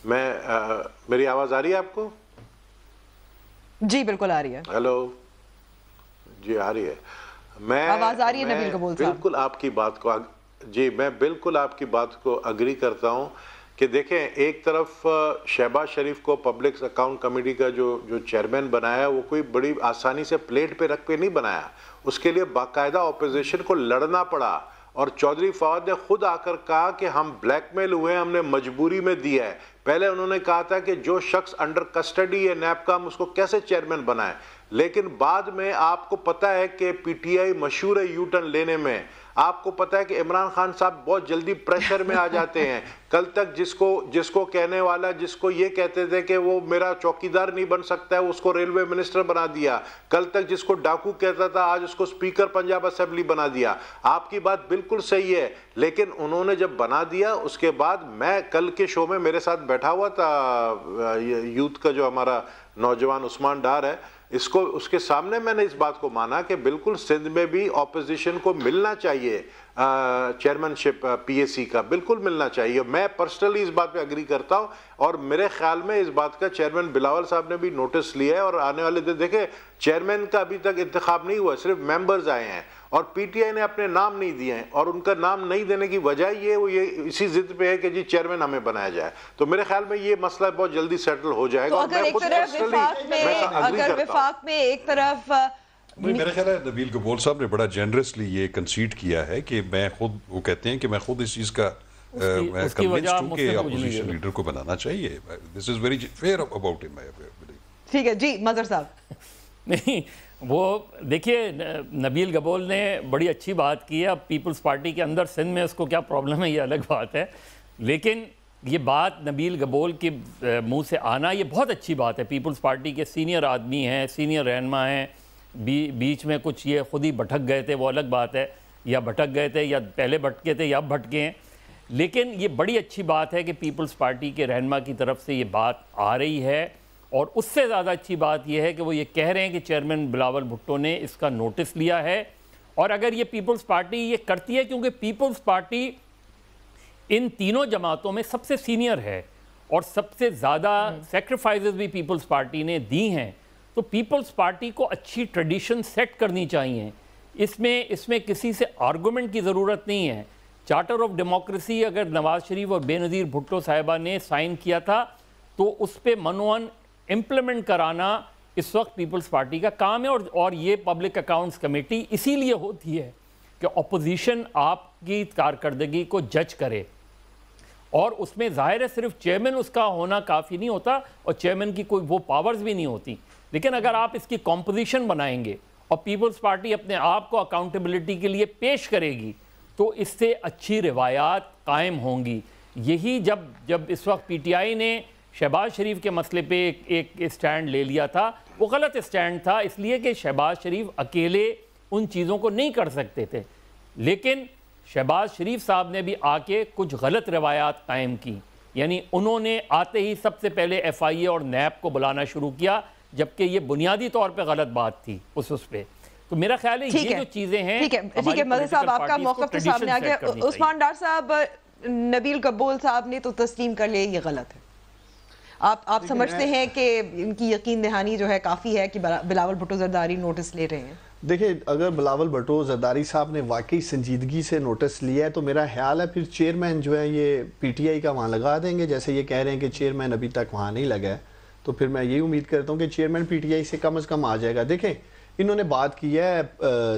Speaker 4: میری آواز آ رہی ہے آپ کو؟
Speaker 2: جی بالکل آ رہی ہے.
Speaker 4: ہیلو, جی آ رہی ہے.
Speaker 2: آواز آ رہی ہے نبیل قبول صاحب؟
Speaker 4: بالکل آپ کی بات کو, جی میں بالکل آپ کی بات کو اگری کرتا ہوں کہ دیکھیں, ایک طرف شہباز شریف کو پبلک اکاؤنٹ کمیٹی کا جو چیئرمین بنایا وہ کوئی بڑی آسانی سے پلیٹ پہ رکھ کے نہیں بنایا. اس کے لیے باقاعدہ اپوزیشن کو لڑنا پڑا, اور چودھری فواد نے خود آ کر کہا کہ ہم بلیک میل ہوئے, ہم نے مجبوری میں دیا ہے. پہلے انہوں نے کہا تھا کہ جو شخص انڈر کسٹڈی ہے نیب کا, ہم اس کو کیسے چیئرمین بنائیں. لیکن بعد میں آپ کو پتہ ہے کہ پی ٹی آئی مشہور ہے یو ٹرن لینے میں. آپ کو پتہ ہے کہ عمران خان صاحب بہت جلدی پریشر میں آ جاتے ہیں. کل تک جس کو کہنے والا, جس کو یہ کہتے تھے کہ وہ میرا چوکیدار نہیں بن سکتا ہے, اس کو ریلوے منسٹر بنا دیا. کل تک جس کو ڈاکو کہتا تھا, آج اس کو اسپیکر پنجاب اسمبلی بنا دیا. آپ کی بات بالکل صحیح ہے, لیکن انہوں نے جب بنا دیا اس کے بعد, میں کل کے شو میں میرے ساتھ بیٹھا ہوا تھا یوتھ کا جو ہمارا نوجوان عثمان ڈار ہے, اس کے سامنے میں نے اس بات کو مانا کہ بالکل سندھ میں بھی اپوزیشن کو ملنا چاہیے چیئرمین شپ پی اے سی کا, بالکل ملنا چاہیے. میں پرسنلی اس بات پہ اگری کرتا ہوں, اور میرے خیال میں اس بات کا چیئرمین بلاول صاحب نے بھی نوٹس لیا ہے, اور آنے والے دن دیکھیں چیئرمین کا ابھی تک انتخاب نہیں ہوا, صرف ممبرز آئے ہیں, اور پی ٹی آئی نے اپنے نام نہیں دیے ہیں. اور ان کا نام نہیں دینے کی وجہ یہ اسی ضد پہ ہے کہ جی چیئرمین ہمیں بنایا جائے. تو میرے خیال میں یہ مسئلہ بہت جلدی سیٹل ہو جائے گا.
Speaker 2: تو اگر وفاق میں ایک طرف
Speaker 6: میرا خیال ہے نبیل قبول صاحب نے بڑا جنرسلی یہ کنسیڈ کیا ہے کہ میں خود, وہ کہتے ہیں کہ میں خود اس چیز کا کنونسڈ ہوں کہ اپوزیشن لیڈر کو بنانا چاہیے. دس از ویری فیئر اباؤٹ ہم.
Speaker 2: ٹھیک ہے جی مظہر صاحب.
Speaker 5: نہیں, وہ دیکھیے نبیل قبول نے بڑی اچھی بات کی ہے. اب پیپلز پارٹی کے اندر سندھ میں اس کو کیا پرابلم ہے یہ الگ بات ہے, لیکن یہ بات نبیل قبول کے منہ سے آنا یہ بہت اچھی بات ہے. پیپلز پارٹی کے سینئر آدمی ہیں, سینئر رہنما ہیں. بیچ میں کچھ یہ خود ہی بھٹک گئے تھے, وہ الگ بات ہے, یا بھٹک گئے تھے یا پہلے بھٹکے تھے یا اب بھٹکے ہیں. لیکن یہ بڑی اچھی بات ہے کہ پیپلز پارٹی کے رہنما کی طرف سے یہ بات آ رہی ہے, اور اس سے زیادہ اچھی بات یہ ہے کہ وہ یہ کہہ رہے ہیں کہ چیئرمین بلاول بھٹو نے اس کا نوٹس لیا ہے. اور اگر یہ پیپلز پارٹی یہ کرتی ہے, کیونکہ پیپلز پارٹی ان تینوں جماعتوں میں سب سے سینئر ہے اور سب سے زیادہ سیکریفائزز بھی پیپلز پارٹی نے دی ہیں, تو پیپلز پارٹی کو اچھی ٹریڈیشن سیٹ کرنی چاہیے. اس میں کسی سے آرگومنٹ کی ضرورت نہیں ہے. چارٹر آف ڈیموکریسی اگر نواز شریف اور بے نظیر بھٹو صاحبہ نے سائن کیا تھا تو اس پہ منوان امپلیمنٹ کرانا اس وقت پیپلز پارٹی کا کام ہے. اور یہ پبلک اکاؤنٹس کمیٹی اسی لیے ہوتی ہے کہ اپوزیشن آپ کی کارکردگی کو جج کرے, اور اس میں ظاہر ہے صرف چیئرمین اس کا ہونا کافی نہیں ہوتا, اور چیئرمین کی کوئی وہ پاورز بھی نہیں ہوتی. لیکن اگر آپ اس کی کمپوزیشن بنائیں گے اور پیپلز پارٹی اپنے آپ کو اکاؤنٹیبلٹی کے لیے پیش کرے گی تو اس سے اچھی روایات قائم ہوں گی. یہی جب اس وقت پی ٹی آئی نے شہباز شریف کے مسئلے پہ ایک اسٹینڈ لے لیا تھا, وہ غلط اسٹینڈ تھا, اس لیے کہ شہباز شریف اکیلے ان چیزوں کو نہیں کر سکتے تھے. لیکن شہباز شریف صاحب نے بھی آ کے کچھ غلط روایات قائم کی, یعنی انہوں نے آتے ہی سب سے پہلے ایف آئی اے اور نیب کو بلانا شروع کیا, جبکہ یہ بنیادی طور پہ غلط بات تھی اس پہ. تو میرا خیال ہے یہ جو چیزیں ہیں،
Speaker 2: ٹھیک ہے مظہر صاحب آپ کا موقف تو سامنے آ گیا. عثمان ڈار صاحب، نبیل قبول صاحب نے تو تسلیم کر لیا یہ غلط ہے. آپ سمجھتے ہیں کہ ان کی یقین دہانی جو ہے کافی ہے کہ بلاول بھٹو زرداری نوٹس لے رہے ہیں؟
Speaker 1: دیکھیں اگر بلاول بھٹو زرداری صاحب نے واقعی سنجیدگی سے نوٹس لیا ہے تو میرا خیال ہے پھر چیئرمین جو ہے یہ پی ٹی آئی کا وہاں لگا دیں گے. جیسے یہ کہہ رہے ہیں کہ چیئرمین ابھی تک وہاں نہیں لگا ہے، تو پھر میں یہی امید کرتا ہوں کہ چیئرمین پی ٹی آئی سے کم از کم آ جائے گا. دیکھیں انہوں نے بات کی ہے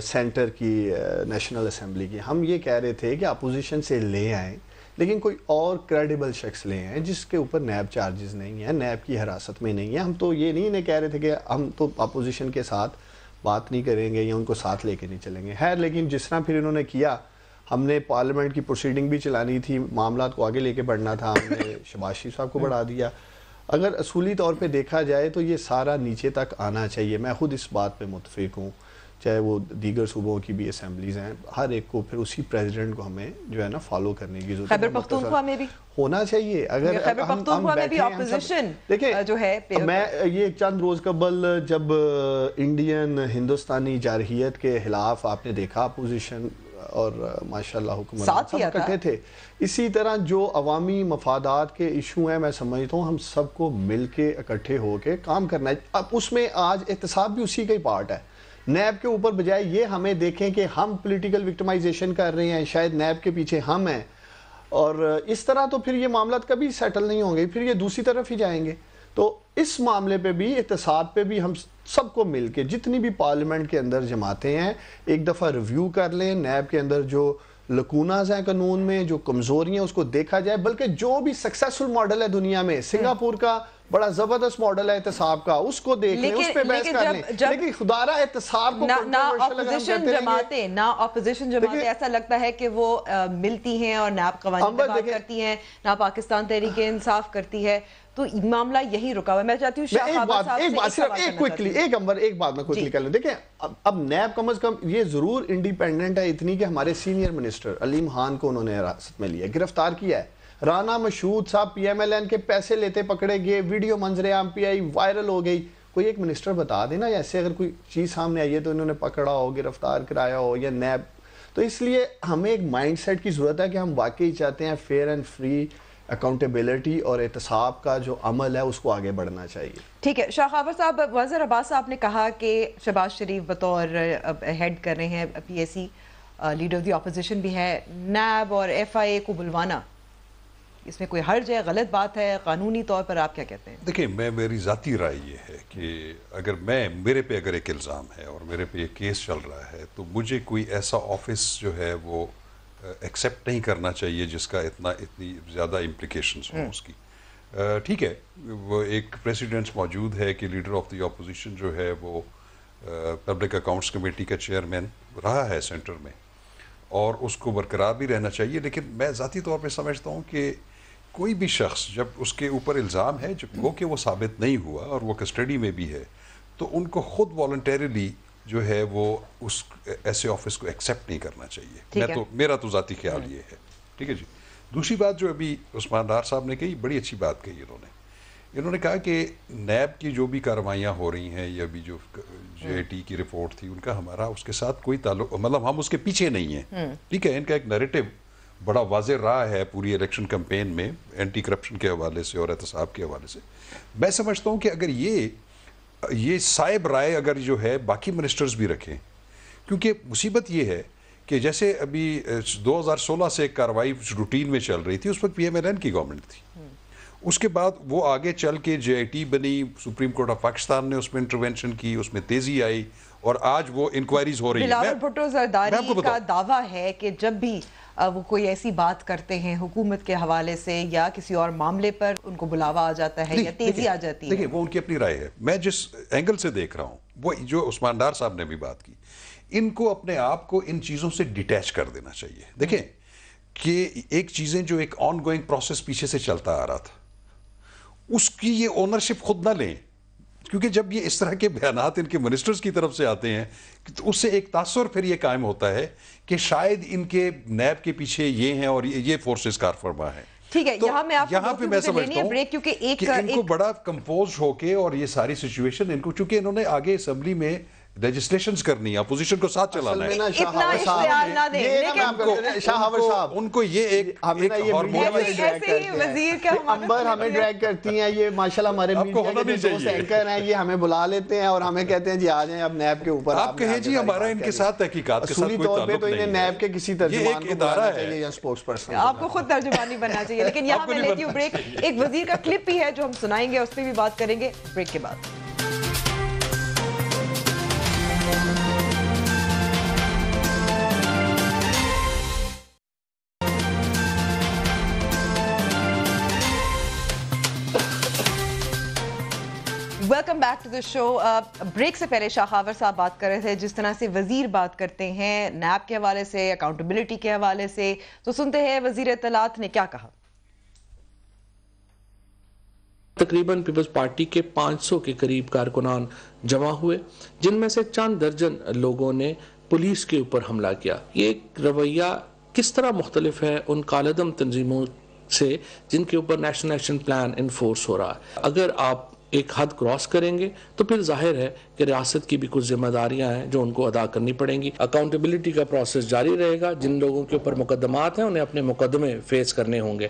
Speaker 1: سینٹر کی، نیشنل اسمبلی کی. ہم یہ کہہ رہے تھے کہ اپوزیشن سے لے آئیں لیکن کوئی اور کریڈیبل شخص لے آئیں جس کے اوپر نیب چارجز نہیں ہیں، نیب کی حراست میں نہیں ہے. ہم تو یہ نہیں کہہ رہے تھے کہ ہم تو اپوزیشن کے ساتھ بات نہیں کریں گے یا ان کو ساتھ لے کے نہیں چلیں گے. خیر لیکن جس طرح پھر انہوں نے کیا، ہم نے پارلیمنٹ کی پروسیڈنگ بھی چلانی تھی، معاملات کو آگے لے کے بڑھنا تھا، ہم نے شہباز شریف صاحب کو بڑھا دیا. اگر اصولی طور پہ دیکھا جائے تو یہ سارا نیچے تک آنا چاہیے. میں خود اس بات پہ متفق ہوں، چاہے وہ دیگر صوبوں کی بھی اسمبلیز ہیں، ہر ایک کو پھر اسی پریزیڈنٹ کو ہمیں جو ہے نا فالو کرنے کی ضرورت ہے.
Speaker 2: خیبر پختونخوا میں بھی
Speaker 1: ہونا چاہیے. اگر
Speaker 2: خیبر پختونخوا میں بھی اپوزیشن جو ہے،
Speaker 1: میں یہ چند روز قبل جب انڈین ہندوستانی جارحیت کے خلاف آپ نے دیکھا اپوزیشن اور ماشاءاللہ حکومت سب اکٹھے تھے. اسی طرح جو عوامی مفادات کے ایشو ہیں میں سمجھتا ہوں ہم سب کو مل کے اکٹھے ہو کے کام کرنا ہے. اب اس میں آج احتساب بھی اسی کا ہی پارٹ ہے. نیب کے اوپر بجائے یہ ہمیں دیکھیں کہ ہم پولیٹیکل وکٹمائزیشن کر رہے ہیں، شاید نیب کے پیچھے ہم ہیں، اور اس طرح تو پھر یہ معاملات کبھی سیٹل نہیں ہوں گے، پھر یہ دوسری طرف ہی جائیں گے. تو اس معاملے پہ بھی، احتساب پہ بھی ہم سب کو مل کے جتنی بھی پارلیمنٹ کے اندر جماعتیں ہیں ایک دفعہ ریویو کر لیں. نیب کے اندر جو لکوناز ہیں قانون میں، جو کمزوریاں، اس کو دیکھا جائے. بلکہ جو بھی سکسیسفل ماڈل ہے دنیا میں، سنگاپور کا بڑا زبردست ماڈل ہے احتساب کا، اس کو دیکھ لیں، اس پہ بحث کر لیں. لیکن خدارہ احتساب کو
Speaker 2: نہ اپوزیشن جماعتیں ایسا لگتا ہے کہ وہ ملتی ہیں اور نیب قوانین پہ بات کرتی ہیں، نہ پاکستان تحریک انصاف کرتی ہے. تو معاملہ یہی رکا ہوا ہے. میں چاہتی ہوں ایک بات
Speaker 1: میں کوئکلی کر لوں. دیکھیں اب نیب کم از کم یہ ضرور انڈیپینڈنٹ ہے اتنی کہ ہمارے سینئر منسٹر علیم خان کو انہوں نے حراست میں لیا، گرفتار کیا ہے. رانا مشہود صاحب پی ایم ایل این کے پیسے لیتے پکڑے گئے، ویڈیو منظر عام پہ آئی، وائرل ہو گئی. کوئی ایک منسٹر بتا دینا ایسے اگر کوئی چیز سامنے آئی ہے تو انہوں نے پکڑا ہو، گرفتار کرایا ہو، یا نیب. تو اس لیے ہمیں ایک مائنڈ سیٹ کی ضرورت ہے کہ ہم واقعی چاہتے ہیں فیئر اینڈ فری اکاؤنٹیبلٹی اور احتساب کا جو عمل ہے اس کو آگے بڑھنا چاہیے.
Speaker 2: ٹھیک ہے. شاہ خاور صاحب، وزیر عباس صاحب نے کہا کہ شہباز شریف بطور ہیڈ کر رہے ہیں P S C, leader of the opposition بھی ہے، نیب اور ایف آئی اے کو بلوانا اس میں کوئی حرج ہے؟ غلط بات ہے قانونی طور پر؟ آپ کیا کہتے ہیں؟
Speaker 6: دیکھیں میری ذاتی رائے یہ ہے کہ اگر میرے پہ اگر ایک الزام ہے اور میرے پہ ایک کیس چل رہا ہے تو مجھے کوئی ایسا آفس جو ہے وہ ایکسیپٹ نہیں کرنا چاہیے جس کا اتنی زیادہ امپلیکیشنز ہوں اس کی. ٹھیک ہے، وہ ایک پریسیڈنٹس موجود ہے کہ لیڈر آف دی اپوزیشن جو ہے وہ پبلک اکاؤنٹس کمیٹی کا چیئرمین رہا ہے سینٹر میں، اور اس کو برقرار بھی رہنا چاہیے. لیکن میں ذاتی طور پہ سمجھتا ہوں کہ کوئی بھی شخص جب اس کے اوپر الزام ہے جب وہ کہ وہ ثابت نہیں ہوا اور وہ کسٹڈی میں بھی ہے، تو ان کو خود والنٹیرلی جو ہے وہ اس ایسے آفس کو ایکسیپٹ نہیں کرنا چاہیے. میرا تو ذاتی خیال یہ ہے. ٹھیک ہے جی. دوسری بات جو ابھی عثمان ڈار صاحب نے کہی، بڑی اچھی بات کہی انہوں نے کہا کہ نیب کی جو بھی کارروائیاں ہو رہی ہیں یا بھی جو جے آئی ٹی کی رپورٹ تھی ان کا ہمارا اس کے ساتھ کوئی تعلق، مطلب ہم اس کے پیچھے نہیں ہیں. ٹھیک ہے، ان کا ایک نیریٹو بڑا واضح رہا ہے پوری الیکشن کمپین میں اینٹی کرپشن کے حوالے سے اور احتساب کے حوالے سے. میں سمجھتا ہوں کہ اگر یہ صاحب رائے اگر جو ہے باقی منسٹرز بھی رکھیں، کیونکہ مصیبت یہ ہے کہ جیسے ابھی 2016 سے ایک کارروائی روٹین میں چل رہی تھی، اس وقت پی ایم ایل این کی گورنمنٹ تھی. اس کے بعد وہ آگے چل کے جے آئی ٹی بنی، سپریم کورٹ آف پاکستان نے اس میں انٹروینشن کی، اس میں تیزی آئی اور آج وہ انکوائریز ہو رہی ہیں.
Speaker 2: بلاول بھٹو زرداری کا دعویٰ ہے کہ جب بھی وہ کوئی ایسی بات کرتے ہیں حکومت کے حوالے سے یا کسی اور معاملے پر، ان کو بلاوا آ جاتا ہے یا تیزی آ جاتی ہے.
Speaker 6: دیکھیں وہ ان کی اپنی رائے ہے. میں جس اینگل سے دیکھ رہا ہوں وہ جو عثمان ڈار صاحب نے بھی بات کی، ان کو اپنے آپ کو ان چیزوں سے ڈیٹیچ کر دینا چاہیے. دیکھیں کہ ایک چیزیں جو ایک آن گوئنگ پروسیس پیچھے سے چلتا آ رہا تھا، اس کی یہ اونرشپ خود نہ لیں، کیونکہ جب یہ اس طرح کے بیانات ان کے منسٹرز کی طرف سے آتے ہیں تو اس سے ایک تاثر پھر یہ قائم ہوتا ہے کہ شاید ان کے نیب کے پیچھے یہ ہیں اور یہ فورسز کار فرما ہیں.
Speaker 2: ٹھیک ہے،
Speaker 6: یہاں پہ میں سمجھتا ہوں کہ ان کو بڑا کمپوز ہو کے اور یہ ساری سچویشن ان کو، چونکہ انہوں نے آگے اسمبلی میں لیجسلیشنز کرنی ہے, اپوزیشن کو ساتھ چلانا ہے.
Speaker 2: اتنا اشتعال نہ دیں, لیکن
Speaker 1: شاہ ہاور صاحب
Speaker 6: ان کو یہ ایک
Speaker 2: امبر
Speaker 1: ہمیں ڈریگ کرتی ہیں, یہ ماشاءاللہ ہمارے میڈیا کے دوست اینکر ہیں, یہ ہمیں بلا لیتے ہیں اور ہمیں کہتے ہیں جی آ جائیں اب نیب کے اوپر.
Speaker 6: آپ کہیں جی ہمارا ان کے ساتھ تحقیقات کے ساتھ کوئی تعلق نہیں ہے.
Speaker 1: تو انہیں نیب کے کسی ترجمان کو بلانا چاہیے یا سپوکس پرسن,
Speaker 2: آپ کو خود ترجمانی بننا چاہیے. لیکن یہاں میں لیتی ہوں بریک, ایک وزیر کا کلپ بھی ہے جو ہم سنائیں گے, اس پہ بھی بات کریں گے بریک کے بعد. Welcome back to the show. Break سے پہلے شاہ خاور صاحب بات کر رہے تھے جس طرح سے وزیر بات کرتے ہیں نیب کے حوالے سے, اکاؤنٹیبلٹی کے حوالے سے, تو سنتے ہیں وزیر اطلاعات نے کیا کہا.
Speaker 7: تقریباً پیپلز پارٹی کے 500 کے قریب کارکنان جمع ہوئے, جن میں سے چند درجن لوگوں نے پولیس کے اوپر حملہ کیا. یہ رویہ کس طرح مختلف ہے ان کالعدم تنظیموں سے جن کے اوپر نیشنل ایکشن پلان انفورس ہو رہا ہے. اگر آپ ایک حد کراس کریں گے تو پھر ظاہر ہے کہ ریاست کی بھی کچھ ذمہ داریاں ہیں جو ان کو ادا کرنی پڑیں گی. اکاؤنٹیبلٹی کا پروسیس جاری رہے گا. جن لوگوں کے اوپر مقدمات ہیں انہیں اپنے مقدمے فیس کرنے ہوں گے.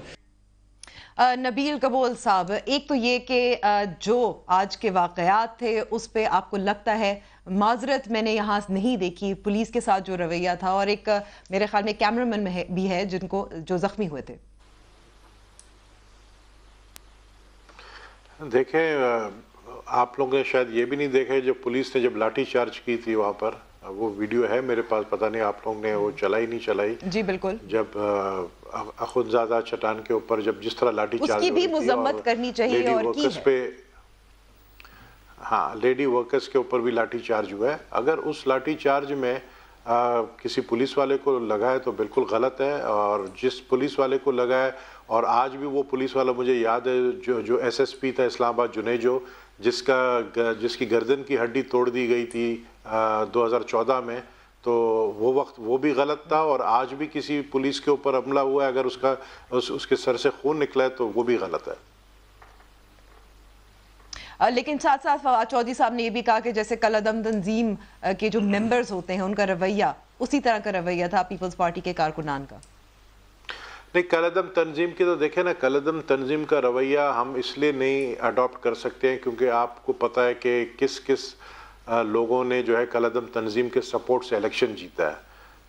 Speaker 2: نبیل گبول صاحب, ایک تو یہ کہ جو آج کے واقعات تھے اس پہ آپ کو لگتا ہے معذرت میں نے یہاں نہیں دیکھی پولیس کے ساتھ جو رویہ تھا, اور ایک میرے خیال میں کیمرامین بھی ہے جن کو جو زخمی ہوئے تھے.
Speaker 4: دیکھیں آپ لوگوں نے شاید یہ بھی نہیں دیکھے جو پولیس نے جب لاٹھی چارج کی تھی وہاں پر, وہ ویڈیو ہے میرے پاس, پتہ نہیں آپ لوگوں نے وہ چلائی نہیں چلائی.
Speaker 2: جی بالکل.
Speaker 4: جب اخوندزادہ چٹان کے اوپر جب جس طرح لاٹھی چارج
Speaker 2: اس کی بھی مذمت کرنی چاہیے اور کی ہے.
Speaker 4: ہاں لیڈی ورکرز کے اوپر بھی لاٹھی چارج ہوا ہے. اگر اس لاٹھی چارج میں کسی پولیس والے کو لگا ہے تو بالکل غلط ہے, اور جس پولیس والے کو لگا ہے, اور آج بھی وہ پولیس والا مجھے یاد ہے جو ایس ایس پی تھا اسلام آباد جنیجو, جس کی گردن کی ہڈی توڑ دی گئی تھی 2014 میں, تو وہ وقت وہ بھی غلط تھا. اور آج بھی کسی پولیس کے اوپر حملہ ہوا ہے اگر اس کے سر سے خون نکلا ہے تو وہ بھی غلط ہے.
Speaker 2: لیکن ساتھ ساتھ فواد چودھری صاحب نے یہ بھی کہا کہ جیسے کالعدم تنظیم کے جو ممبرز ہوتے ہیں ان کا رویہ اسی طرح کا رویہ تھا پیپلز پارٹی کے کارکنان کا.
Speaker 4: نہیں, کالعدم تنظیم کی تو دیکھیں نا, کالعدم تنظیم کا رویہ ہم اس لیے نہیں اڈاپٹ کر سکتے ہیں کیونکہ آپ کو پتہ ہے کہ کس لوگوں نے جو ہے کالعدم تنظیم کے سپورٹ سے الیکشن جیتا ہے,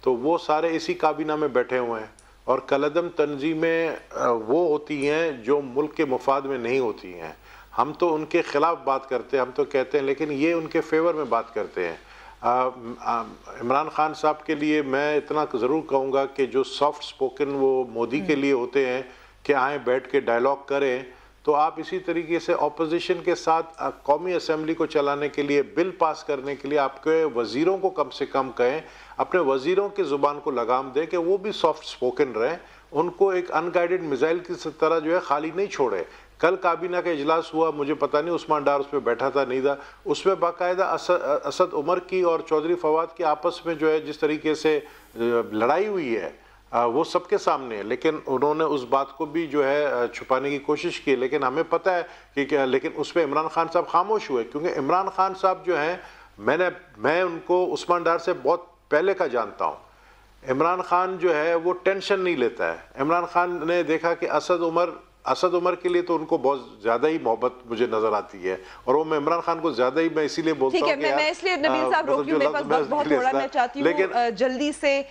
Speaker 4: تو وہ سارے اسی کابینہ میں بیٹھے ہوئے ہیں. اور کالعدم تنظیمیں وہ ہوتی ہیں جو ملک کے مفاد میں نہیں ہوتی ہیں. ہم تو ان کے خلاف بات کرتے ہیں, ہم تو کہتے ہیں, لیکن یہ ان کے فیور میں بات کرتے ہیں. عمران خان صاحب کے لیے میں اتنا ضرور کہوں گا کہ جو سافٹ سپوکن وہ مودی کے لیے ہوتے ہیں کہ آئیں بیٹھ کے ڈائلاگ کریں, تو آپ اسی طریقے سے اپوزیشن کے ساتھ قومی اسمبلی کو چلانے کے لیے, بل پاس کرنے کے لیے آپ کے وزیروں کو کم سے کم کہیں, اپنے وزیروں کی زبان کو لگام دیں کہ وہ بھی سافٹ سپوکن رہیں, ان کو ایک ان گائیڈڈ میزائل کی طرح جو ہے خالی نہیں چھوڑے. کل کابینہ کا اجلاس ہوا, مجھے پتہ نہیں عثمان ڈار اس پہ بیٹھا تھا نہیں تھا, اس میں باقاعدہ اسد عمر کی اور چودھری فواد کی آپس میں جو ہے جس طریقے سے لڑائی ہوئی ہے وہ سب کے سامنے ہے, لیکن انہوں نے اس بات کو بھی جو ہے چھپانے کی کوشش کی. لیکن ہمیں پتہ ہے کہ لیکن اس پہ عمران خان صاحب خاموش ہوئے, کیونکہ عمران خان صاحب جو ہیں میں ان کو عثمان ڈار سے بہت پہلے کا جانتا ہوں. عمران خان جو ہے وہ ٹینشن نہیں لیتا ہے. عمران خان نے دیکھا کہ اسد عمر کے لیے تو ان کو بہت زیادہ ہی محبت مجھے نظر آتی ہے, اور وہ میں عمران خان کو زیادہ ہی میں اسی لیے بولتا ہوں کہ
Speaker 2: میں اس لیے نبیل صاحب روکیوں میرے پاس بہت تھوڑا, میں چاہتی ہوں جلدی سے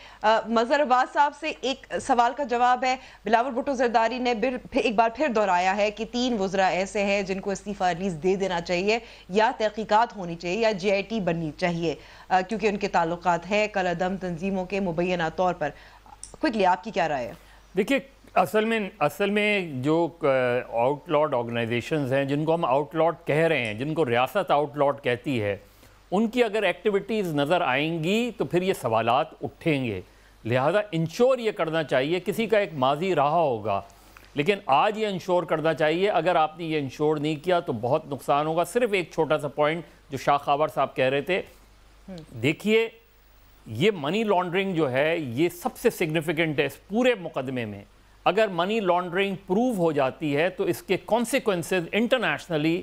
Speaker 2: مظہر عباس صاحب سے ایک سوال کا جواب ہے. بلاول بھٹو زرداری نے ایک بار پھر دہرایا ہے کہ 3 وزراء ایسے ہیں جن کو استعفیٰ ریلیز دے دینا چاہیے, یا تحقیقات ہونی چاہیے یا جی آئی ٹی بننی چاہیے کیونکہ ان کے تعلقات ہیں کالعدم تنظیموں کے مبینہ طور پر. کوئکلی آپ کی کیا رائے ہے؟
Speaker 5: دیکھیے اصل میں جو آؤٹ لاڈ آرگنائزیشنز ہیں جن کو ہم آؤٹ لاڈ کہہ رہے ہیں, جن کو ریاست آؤٹ لاڈ کہتی ہے, ان کی اگر ایکٹیویٹیز نظر آئیں گی تو پھر یہ سوالات اٹھیں گے. لہٰذا انشور یہ کرنا چاہیے, کسی کا ایک ماضی رہا ہوگا لیکن آج یہ انشور کرنا چاہیے. اگر آپ نے یہ انشور نہیں کیا تو بہت نقصان ہوگا. صرف ایک چھوٹا سا پوائنٹ جو شاہ خاور صاحب کہہ رہے تھے, دیکھیے یہ منی لانڈرنگ جو ہے یہ سب سے سگنیفیکنٹ ہے اس پورے مقدمے میں. اگر منی لانڈرنگ پروو ہو جاتی ہے تو اس کے کانسیکوینسز انٹرنیشنلی